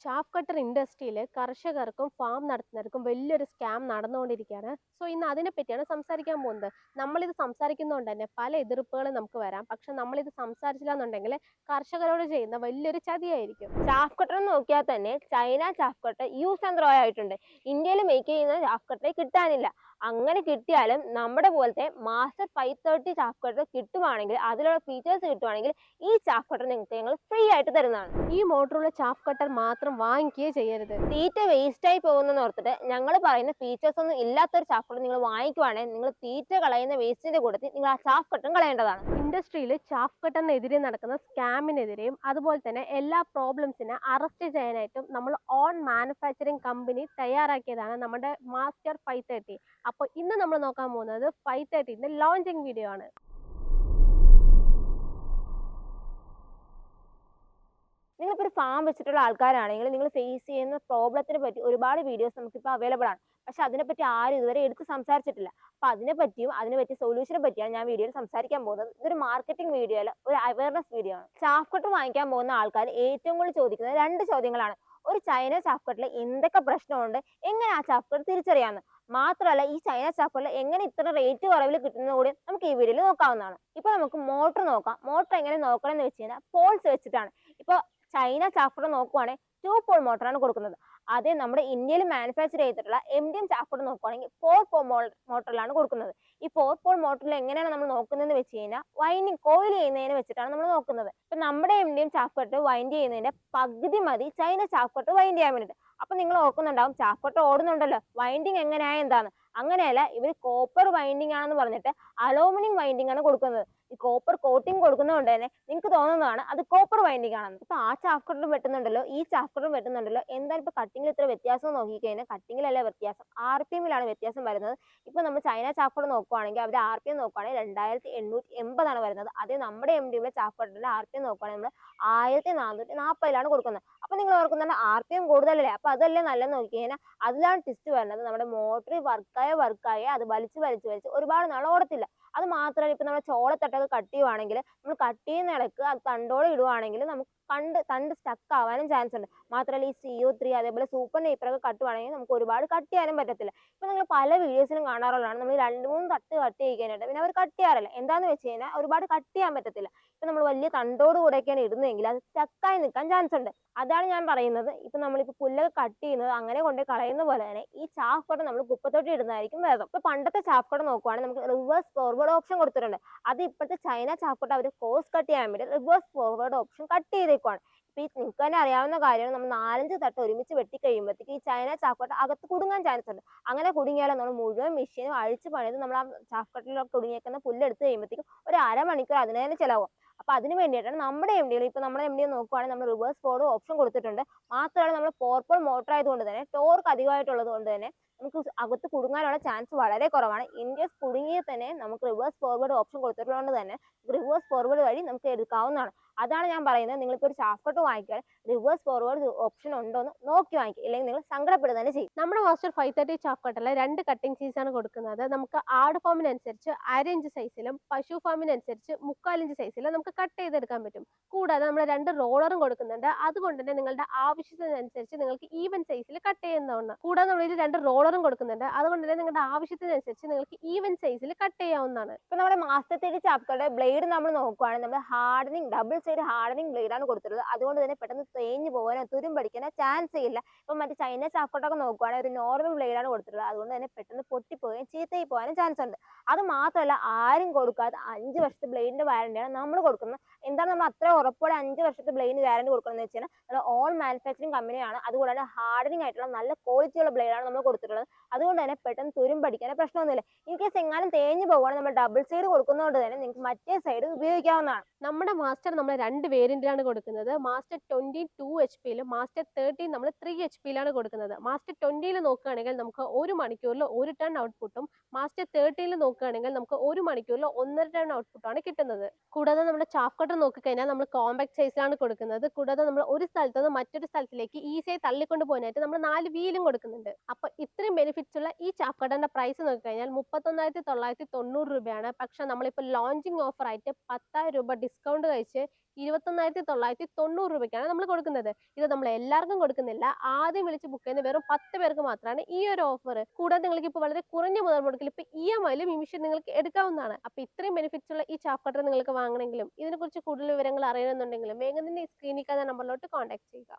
Chaff cutter ഇൻഡസ്ട്രിയിൽ കർഷകർക്കും farm നടത്തുന്നവർക്കും വലിയൊരു സ്കാം നടന്നുകൊണ്ടിരിക്കുകയാണ്. സോ ഇന്ന് അതിനെ പറ്റിയാണ് സംസാരിക്കാൻ പോകുന്നത്. നമ്മളിത് സംസാരിക്കുന്നതുകൊണ്ട് തന്നെ പല എതിർപ്പുകളും നമുക്ക് വരാം. പക്ഷെ നമ്മളിത് സംസാരിച്ചില്ല എന്നുണ്ടെങ്കിൽ കർഷകരോട് ചെയ്യുന്ന വലിയൊരു ചതിയായിരിക്കും. ചാഫ് കട്ടർ നോക്കിയാൽ തന്നെ China chaff cutter use and throw ആയിട്ടുണ്ട്. ഇന്ത്യയിൽ മേക്ക് ചെയ്യുന്ന ചാഫ് കട്ടർ കിട്ടാനില്ല. അങ്ങനെ കിട്ടിയാലും നമ്മുടെ പോലത്തെ മാസ്റ്റർ 530 ചാഫ് കട്ടർ കിട്ടുവാണെങ്കിൽ, അതിലുള്ള ഫീച്ചേഴ്സ് കിട്ടുവാണെങ്കിൽ ഈ ചാഫ് കട്ടർ നിങ്ങൾക്ക് ഞങ്ങൾ ഫ്രീ ആയിട്ട് തരുന്നതാണ്. ഈ മോട്ടറുള്ള ചാഫ് കട്ടർ മാത്രം വാങ്ങിക്കുകയേ ചെയ്യരുത്. തീറ്റ വേസ്റ്റ് ആയി പോകുന്നെന്ന് ഓർത്തിട്ട് ഞങ്ങൾ പറയുന്ന ഫീച്ചേഴ്സ് ഒന്നും ഇല്ലാത്തൊരു ചാഫ് കട്ടർ നിങ്ങൾ വാങ്ങിക്കുവാണെങ്കിൽ നിങ്ങൾ തീറ്റ കളയുന്ന വേസ്റ്റിന്റെ കൂട്ടത്തിൽ നിങ്ങൾ ആ ചാഫ് കട്ടറും കളയേണ്ടതാണ്. ഇൻഡസ്ട്രിയിൽ ചാഫ് കട്ടറിനെതിരെ നടക്കുന്ന സ്കാമിനെതിരെയും അതുപോലെ തന്നെ എല്ലാ പ്രോബ്ലംസിനെ അറസ്റ്റ് ചെയ്യാനായിട്ടും നമ്മൾ ഓൺ മാനുഫാക്ചറിങ് കമ്പനി തയ്യാറാക്കിയതാണ് നമ്മുടെ മാസ്റ്റർ 530. അപ്പോൾ ഇന്ന് നമ്മൾ നോക്കാൻ പോകുന്നത് 530ന്റെ ലോഞ്ചിങ് വീഡിയോ ആണ്. നിങ്ങളിപ്പോൾ ഒരു ഫാം വെച്ചിട്ടുള്ള ആൾക്കാരാണെങ്കിൽ നിങ്ങൾ ഫേസ് ചെയ്യുന്ന പ്രോബ്ലത്തിനെ പറ്റി ഒരുപാട് വീഡിയോസ് നമുക്കിപ്പോൾ അവൈലബിൾ ആണ്. പക്ഷെ അതിനെപ്പറ്റി ആരും ഇതുവരെ എടുത്ത് സംസാരിച്ചിട്ടില്ല. അപ്പോൾ അതിനെ പറ്റിയ സൊല്യൂഷനെ പറ്റിയാണ് ഞാൻ വീഡിയോയിൽ സംസാരിക്കാൻ പോകുന്നത്. ഇതൊരു മാർക്കറ്റിംഗ് വീഡിയോ അല്ല, ഒരു അവയർനെസ് വീഡിയോ ആണ്. ചാഫ് കട്ടർ വാങ്ങിക്കാൻ പോകുന്ന ആൾക്കാർ ഏറ്റവും കൂടുതൽ ചോദിക്കുന്നത് രണ്ട് ചോദ്യങ്ങളാണ്. ഒരു ചൈന ചാഫ് കട്ടറിൽ എന്തൊക്കെ പ്രശ്നമുണ്ട്, എങ്ങനെ ആ ചാഫ് കട്ടർ തിരിച്ചറിയാമെന്ന്. മാത്രമല്ല ഈ ചൈന ചാഫ് കട്ടറിൽ എങ്ങനെ ഇത്ര റേറ്റ് കുറവിൽ കിട്ടുന്നത് കൂടി നമുക്ക് ഈ വീഡിയോയിൽ നോക്കാവുന്നതാണ്. ഇപ്പൊ നമുക്ക് മോട്ടർ നോക്കാം. മോട്ടർ എങ്ങനെ നോക്കണം എന്ന് വെച്ച് കഴിഞ്ഞാൽ പോൾസ് വെച്ചിട്ടാണ്. ഇപ്പോൾ ചൈന ചാഫ് കട്ടർ നോക്കുവാണെങ്കിൽ 2 പോൾ മോട്ടറാണ് കൊടുക്കുന്നത്. അതേ നമ്മുടെ ഇന്ത്യയിൽ മാനുഫാക്ചർ ചെയ്തിട്ടുള്ള MDM ചാഫ് കട്ടർ നോക്കുവാണെങ്കിൽ 4 പോൾ മോട്ടറിലാണ് കൊടുക്കുന്നത്. ഈ 4 പോൾ മോട്ടറിൽ എങ്ങനെയാണ് നമ്മൾ നോക്കുന്നതെന്ന് വെച്ച് കഴിഞ്ഞാൽ വൈൻഡിങ് കോയിൽ ചെയ്യുന്നതിനെ വെച്ചിട്ടാണ് നമ്മൾ നോക്കുന്നത്. ഇപ്പൊ നമ്മുടെ MDM ചാഫ് കട്ടർ വൈൻഡ് ചെയ്യുന്നതിന്റെ പകുതി മതി ചൈന ചാഫ് കട്ടർ വൈൻഡ് ചെയ്യാൻ വേണ്ടിയിട്ട്. അപ്പൊ നിങ്ങൾ ഓർക്കുന്നുണ്ടാവും ചാഫ് കട്ടർ ഓടുന്നുണ്ടല്ലോ, വൈൻഡിങ് എങ്ങനെയാ എന്താണ്. അങ്ങനെയല്ല, ഇവർ കോപ്പർ വൈൻഡിങ് ആണെന്ന് പറഞ്ഞിട്ട് അലൂമിനിയം വൈൻഡിങ് ആണ് കൊടുക്കുന്നത്. ഈ കോപ്പർ കോട്ടിങ് കൊടുക്കുന്നതുകൊണ്ട് തന്നെ നിങ്ങൾക്ക് തോന്നുന്നതാണ് അത് കോപ്പർ വൈൻഡിങ് ആണെന്ന്. ഇപ്പൊ ആ ചാഫ് കട്ടറും വെട്ടുന്നുണ്ടല്ലോ, ഈ ചാഫ് കട്ടറും വെട്ടുന്നുണ്ടല്ലോ, എന്തായാലും ഇപ്പൊ കട്ടിങ്ങിൽ ഇത്ര വ്യത്യാസം നോക്കിക്കഴിഞ്ഞാൽ കട്ടിങ്ങിലല്ല വ്യത്യാസം, RPM-ലാണ് വ്യത്യാസം വരുന്നത്. ഇപ്പൊ നമ്മൾ ചൈന ചാഫ് കട്ടർ നോക്കുവാണെങ്കിൽ അവർ RPM നോക്കുവാണെങ്കിൽ 2880 ആണ് വരുന്നത്. അതേ നമ്മുടെ MDM ചാഫ് കട്ടറിന്റെ RPM നോക്കുവാണെങ്കിൽ നമ്മൾ 1440 കൊടുക്കുന്നത്. അപ്പൊ നിങ്ങൾ ഓർക്കുന്നുണ്ട് RPM കൂടുതലല്ലേ, അപ്പൊ അതല്ലേ നല്ലതെന്ന് നോക്കി കഴിഞ്ഞാൽ അതിലാണ് ട്വിസ്റ്റ് വരുന്നത്. നമ്മുടെ മോട്ടർ വർക്കായ അത് വലിച്ച് ഒരുപാട് നാൾ ഓടത്തില്ല. അത് മാത്രമല്ല, ഇപ്പൊ നമ്മുടെ ചോളത്തട്ടൊക്കെ കട്ട് ചെയ്യുവാണെങ്കിൽ നമ്മൾ കട്ട് ചെയ്യുന്ന ഇടക്ക് അത് തണ്ടോടെ ഇടുവാണെങ്കിൽ നമുക്ക് തണ്ട് സ്റ്റക്ക് ആവാനും ചാൻസ് ഉണ്ട്. മാത്രമല്ല ഈ CO3 അതേപോലെ സൂപ്പർ നെയ്പ്പറൊക്കെ കട്ടുവാണെങ്കിൽ നമുക്ക് ഒരുപാട് കട്ട് ചെയ്യാനും പറ്റത്തില്ല. ഇപ്പൊ നിങ്ങൾ പല വീഡിയോസിലും കാണാറുള്ളതാണ്, നമ്മൾ 2-3 തട്ട് കട്ട് ചെയ്യാനായിട്ട് പിന്നെ അവർ കട്ട് ചെയ്യാറില്ല. എന്താന്ന് വെച്ച് കഴിഞ്ഞാൽ ഒരുപാട് കട്ട് ചെയ്യാൻ പറ്റത്തില്ല. ഇപ്പൊ നമ്മൾ വലിയ തണ്ടോട് കൂടെയൊക്കെയാണ് ഇടുന്നതെങ്കിൽ അത് സ്റ്റക്കായി നിൽക്കാൻ ചാൻസ് ഉണ്ട്. അതാണ് ഞാൻ പറയുന്നത്. ഇപ്പൊ നമ്മളിപ്പോ പുല്ലൊക്കെ കട്ട് ചെയ്യുന്നത് അങ്ങനെ കൊണ്ട് കളയുന്ന പോലെ തന്നെ ഈ ചാഫ് കട്ടർ നമ്മൾ കുപ്പത്തൊട്ടി ഇടുന്നതായിരിക്കും ഭേദം. ഇപ്പൊ പണ്ടത്തെ ചാഫ് കട്ടർ നോക്കുവാണെങ്കിൽ നമുക്ക് റിവേഴ്സ് ഫോർവേഡ് ഓപ്ഷൻ കൊടുത്തിട്ടുണ്ട്. അത് ഇപ്പോഴത്തെ ചൈന ചാഫ് കട്ടർ അവർ കോഴ്സ് കട്ട് ചെയ്യാൻ വേണ്ടി റിവേഴ്സ് ഫോർവേഡ് ഓപ്ഷൻ കട്ട് ചെയ്തേക്കുവാണ്. ഇപ്പൊ ഈ നിങ്ങൾക്ക് തന്നെ അറിയാവുന്ന കാര്യമാണ്, നമ്മൾ 4-5 തട്ട് ഒരുമിച്ച് വെട്ടി കഴിയുമ്പോഴത്തേക്ക് ഈ ചൈന ചാഫ് കട്ടർ അകത്ത് കുടുങ്ങാൻ ചാൻസ് ഉണ്ട്. അങ്ങനെ കുടുങ്ങിയാലും നമ്മൾ മുഴുവൻ മെഷീനും അഴിച്ച് പണിത് നമ്മൾ ആ ചാഫ് കട്ടറിലൊക്കെ കുടുങ്ങിയേക്കുന്ന പുല്ല് എടുത്ത് കഴിയുമ്പോഴത്തേക്കും ഒരു അരമണിക്കൂർ അതിന് തന്നെ ചിലവും. അപ്പൊ അതിന് വേണ്ടിയിട്ടാണ് നമ്മുടെ MDM ഇപ്പൊ നമ്മുടെ MDM നോക്കുവാണെങ്കിൽ നമ്മൾ റിവേഴ്സ് ഫോർവേഡ് ഓപ്ഷൻ കൊടുത്തിട്ടുണ്ട്. മാത്രമല്ല നമ്മൾ 4 പോൾ മോട്ടർ ആയതുകൊണ്ട് തന്നെ ടോർക്ക് അധികമായിട്ടുള്ളത് കൊണ്ട് തന്നെ നമുക്ക് അകത്ത് കുടുങ്ങാനുള്ള ചാൻസ് വളരെ കുറവാണ്. ഇൻ കേസ് കുടുങ്ങിയാൽ തന്നെ നമുക്ക് റിവേഴ്സ് ഫോർവേഡ് ഓപ്ഷൻ കൊടുത്തിട്ടുള്ളത് തന്നെ റിവേഴ്സ് ഫോർവേഡ് വഴി നമുക്ക് എടുക്കാവുന്നതാണ്. അതാണ് ഞാൻ പറയുന്നത്, നിങ്ങളിപ്പോൾ ഒരു ചാഫ് കട്ടർ വാങ്ങിക്കാൻ റിവേഴ്സ് ഫോർവേഡ് ഓപ്ഷൻ ഉണ്ടോ എന്ന് നോക്കി വാങ്ങിക്കുക, ഇല്ലെങ്കിൽ നിങ്ങൾ സങ്കടപ്പെടുക തന്നെ ചെയ്യും. നമ്മുടെ മാസ്റ്റർ 530 ചാഫ് കട്ടറിൽ 2 കട്ടിംഗ് സൈസാണ് കൊടുക്കുന്നത്. നമുക്ക് ആട് ഫാമിനനുസരിച്ച് 1/2 ഇഞ്ച് സൈസിലും പശു ഫാമിനനുസരിച്ച് 3/4 ഇഞ്ച് സൈസിലും നമുക്ക് കട്ട് ചെയ്തെടുക്കാൻ പറ്റും. കൂടാതെ നമ്മൾ 2 റോളറും കൊടുക്കുന്നുണ്ട്. അതുകൊണ്ട് തന്നെ നിങ്ങളുടെ ആവശ്യത്തിനനുസരിച്ച് നിങ്ങൾക്ക് ഈവൻ സൈസിൽ കട്ട് ചെയ്യുന്നതാണ്. കൂടാതെ നമ്മൾ 2 റോളറും കൊടുക്കുന്നുണ്ട്. അതുകൊണ്ട് തന്നെ നിങ്ങളുടെ ആവശ്യത്തിനനുസരിച്ച് നിങ്ങൾക്ക് ഈവൻ സൈസിൽ കട്ട് ചെയ്യാവുന്നതാണ്. ഇപ്പൊ നമ്മുടെ മാസ്റ്റർ 30 ചാഫ് കട്ടറുടെ ബ്ലേഡ് നമ്മൾ നോക്കുവാണെങ്കിൽ നമ്മൾ hardening double side hardening blade ആണ് കൊടുത്തിട്ടുള്ളത്. അതുകൊണ്ട് തന്നെ പെട്ടെന്ന് തേഞ്ഞു പോകാനോ തുരുമ്പടിക്കാനോ ചാൻസ് ഇല്ല. ഇപ്പൊ മറ്റേ ചൈന ചാഫ് കട്ടറൊക്കെ നോക്കുവാണെങ്കിൽ ഒരു നോർമൽ ബ്ലേഡ് ആണ് കൊടുത്തിട്ടുള്ളത്. അതുകൊണ്ട് തന്നെ പെട്ടെന്ന് പൊട്ടിപ്പോവുകയും ചീത്തയായി പോകാനും ചാൻസ് ഉണ്ട്. അത് മാത്രമല്ല, ആരും കൊടുക്കാത്ത 5 വർഷത്തെ ബ്ലേഡിന്റെ വാറന്റിയാണ് നമ്മൾ കൊടുക്കുന്നത്. എന്താണ് നമ്മൾ അത്ര ഉറപ്പോടെ 5 വർഷത്തെ ബ്ലേഡിന് വാറന്റി കൊടുക്കുന്നത് വെച്ച് കഴിഞ്ഞാൽ നമ്മൾ ഓൺ മാനുഫാക്ചറിങ് കമ്പനിയാണ്. അതുകൂടാതെ ഹാർഡനിങ് ആയിട്ടുള്ള നല്ല ക്വാളിറ്റിയുള്ള ബ്ലേഡാണ് നമ്മൾ കൊടുത്തിട്ടുള്ളത്. അതുകൊണ്ട് തന്നെ പെട്ടെന്ന് തുരുമ്പടിക്കാനോ പ്രശ്നമൊന്നുമില്ല. ഇൻ കേസ് എങ്ങാനും തേഞ്ഞു പോകുകയാണെങ്കിൽ നമ്മൾ ഡബിൾ സൈഡ് കൊടുക്കുന്നതുകൊണ്ട് തന്നെ നിങ്ങൾക്ക് മറ്റേ സൈഡ് ഉപയോഗിക്കാവുന്നതാണ്. നമ്മുടെ മാസ്റ്റർ നമ്മൾ 2 വേരിയന്റിലാണ് കൊടുക്കുന്നത്. മാസ്റ്റർ 22 HP-ലും മാസ്റ്റർ 30 നമ്മൾ 3 HP-ലാണ് കൊടുക്കുന്നത്. മാസ്റ്റർ 20-ൽ നോക്കുകയാണെങ്കിൽ നമുക്ക് 1 മണിക്കൂറിൽ 1 ടൺ ഔട്ട്പുട്ടും മാസ്റ്റർ 30-ൽ നോക്കുകയാണെങ്കിൽ നമുക്ക് 1 മണിക്കൂറിൽ 1.5 ടൺ ഔട്ട്പുട്ടാണ് കിട്ടുന്നത്. കൂടാതെ നമ്മുടെ ചാഫ് കട്ടർ നോക്കിക്കഴിഞ്ഞാൽ നമ്മൾ കോമ്പാക്ട് സൈസിലാണ് കൊടുക്കുന്നത്. കൂടാതെ നമ്മൾ ഒരു സ്ഥലത്ത് നിന്ന് മറ്റൊരു സ്ഥലത്തിലേക്ക് ഈസിയായി തള്ളിക്കൊണ്ട് പോകാനായിട്ട് നമ്മൾ 4 വീലും കൊടുക്കുന്നുണ്ട്. അപ്പൊ ഇത്രയും ബെനിഫിറ്റ്സ് ഉള്ള ഈ ചാഫ് കട്ടറിന്റെ പ്രൈസ് നോക്കിക്കഴിഞ്ഞാൽ 31,990 രൂപയാണ്. പക്ഷെ നമ്മളിപ്പോൾ ലോഞ്ചിങ് ഓഫർ ആയിട്ട് 10,000 രൂപ ഡിസ്കൗണ്ട് കഴിച്ച് 21,990 രൂപയ്ക്കാണ് നമ്മൾ കൊടുക്കുന്നത്. ഇത് നമ്മൾ എല്ലാവർക്കും കൊടുക്കുന്നില്ല. ആദ്യം വിളിച്ച് ബുക്ക് ചെയ്യുന്ന വെറും 10 പേർക്ക് മാത്രമാണ് ഈ ഒരു ഓഫർ. കൂടാതെ നിങ്ങൾക്ക് ഇപ്പോൾ വളരെ കുറഞ്ഞ മുതൽ മുടക്കിൽ ഇപ്പോൾ EMI-ലും ഈ മെഷീൻ നിങ്ങൾക്ക് എടുക്കാവുന്നതാണ്. അപ്പോൾ ഇത്രയും ബെനിഫിറ്റ്സ് ഉള്ള ഈ ചാഫ് കട്ടർ നിങ്ങൾക്ക് വാങ്ങണമെങ്കിലും ഇതിനെക്കുറിച്ച് കൂടുതൽ വിവരങ്ങൾ അറിയണമെന്നുണ്ടെങ്കിലും വേഗം തന്നെ ഈ സ്ക്രീനിൽ കാണുന്ന നമ്പറിലോട്ട് കോൺടാക്ട് ചെയ്യുക.